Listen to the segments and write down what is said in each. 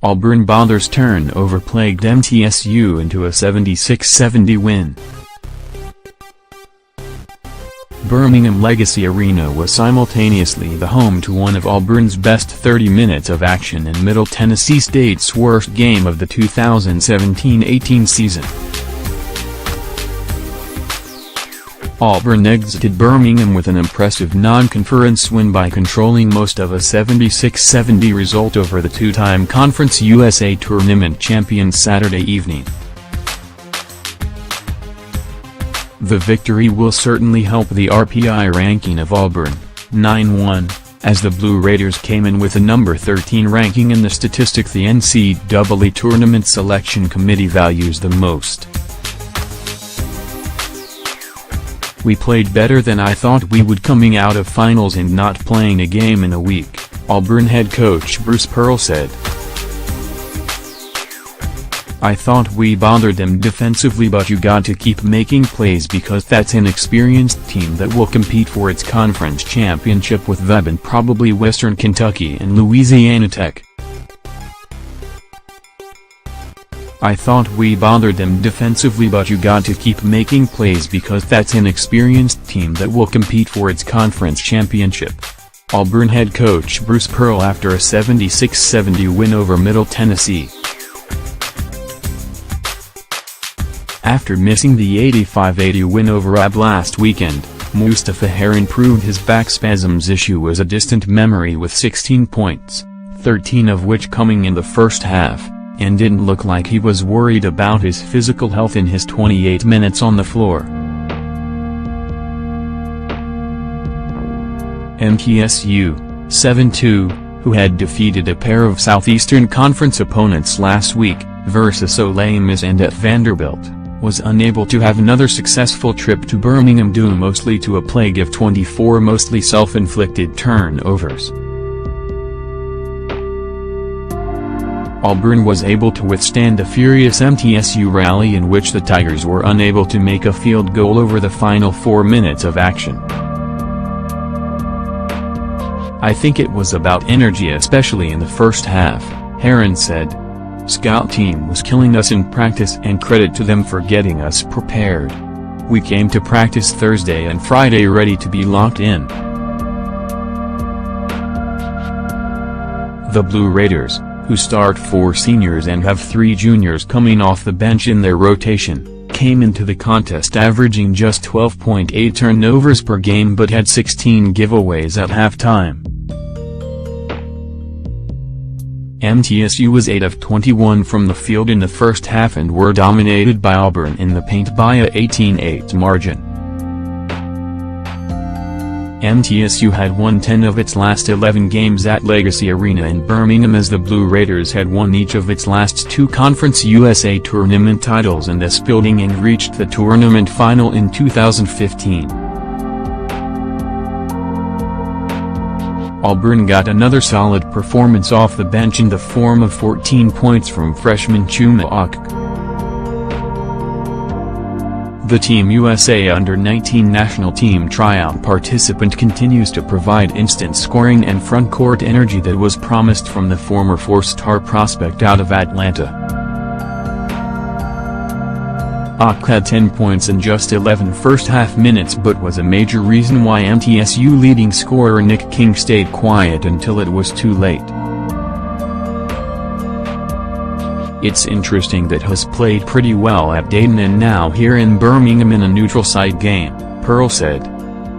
Auburn Bombers turnover-plagued MTSU into a 76-70 win. Birmingham Legacy Arena was simultaneously the home to one of Auburn's best 30 minutes of action and Middle Tennessee State's worst game of the 2017-18 season. Auburn exited Birmingham with an impressive non-conference win by controlling most of a 76-70 result over the two-time Conference USA Tournament champions Saturday evening. The victory will certainly help the RPI ranking of Auburn, 9-1, as the Blue Raiders came in with a number 13 ranking in the statistic the NCAA Tournament Selection Committee values the most. "We played better than I thought we would coming out of finals and not playing a game in a week," Auburn head coach Bruce Pearl said. "I thought we bothered them defensively, but you got to keep making plays because that's an experienced team that will compete for its conference championship with them and probably Western Kentucky and Louisiana Tech. I thought we bothered them defensively, but you got to keep making plays because that's an experienced team that will compete for its conference championship." Auburn head coach Bruce Pearl after a 76-70 win over Middle Tennessee. After missing the 85-80 win over AB last weekend, Mustafa Heron proved his back spasms issue was a distant memory with 16 points, 13 of which coming in the first half, and didn't look like he was worried about his physical health in his 28 minutes on the floor. MTSU, 7-2, who had defeated a pair of Southeastern Conference opponents last week, versus Ole Miss and at Vanderbilt, was unable to have another successful trip to Birmingham due mostly to a plague of 24 mostly self-inflicted turnovers. Auburn was able to withstand a furious MTSU rally in which the Tigers were unable to make a field goal over the final 4 minutes of action. "I think it was about energy, especially in the first half," Heron said. "Scout team was killing us in practice and credit to them for getting us prepared. We came to practice Thursday and Friday ready to be locked in." The Blue Raiders, who start 4 seniors and have 3 juniors coming off the bench in their rotation, came into the contest averaging just 12.8 turnovers per game but had 16 giveaways at halftime. MTSU was 8 of 21 from the field in the first half and were dominated by Auburn in the paint by a 18-8 margin. MTSU had won 10 of its last 11 games at Legacy Arena in Birmingham as the Blue Raiders had won each of its last 2 Conference USA Tournament titles in this building and reached the tournament final in 2015. Auburn got another solid performance off the bench in the form of 14 points from freshman Chuma Okeke. The Team USA Under-19 national team tryout participant continues to provide instant scoring and front-court energy that was promised from the former 4-star prospect out of Atlanta. Okeke had 10 points in just 11 first-half minutes but was a major reason why MTSU leading scorer Nick King stayed quiet until it was too late. "It's interesting that he's played pretty well at Dayton and now here in Birmingham in a neutral site game," Pearl said.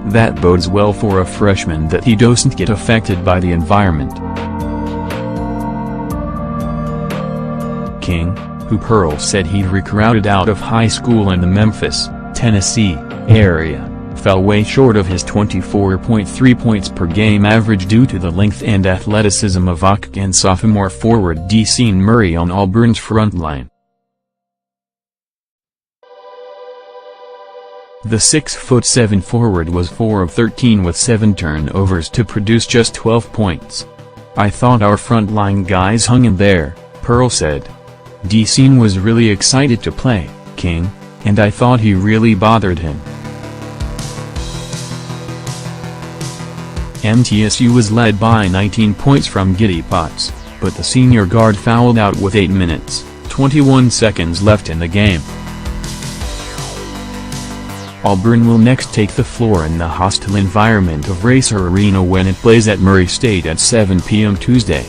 "That bodes well for a freshman that he doesn't get affected by the environment." King, who Pearl said he'd recruited out of high school in the Memphis, Tennessee, area, fell way short of his 24.3 points per game average due to the length and athleticism of Okeke and sophomore forward Deacon Murray on Auburn's front line. The 6'7" forward was 4 of 13 with 7 turnovers to produce just 12 points. "I thought our front line guys hung in there," Pearl said. "Deacon was really excited to play, King, and I thought he really bothered him." MTSU was led by 19 points from Giddy Potts, but the senior guard fouled out with 8 minutes, 21 seconds left in the game. Auburn will next take the floor in the hostile environment of Racer Arena when it plays at Murray State at 7 p.m. Tuesday.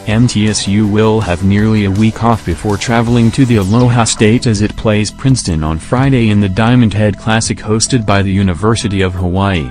MTSU will have nearly a week off before traveling to the Aloha State as it plays Princeton on Friday in the Diamond Head Classic hosted by the University of Hawaii.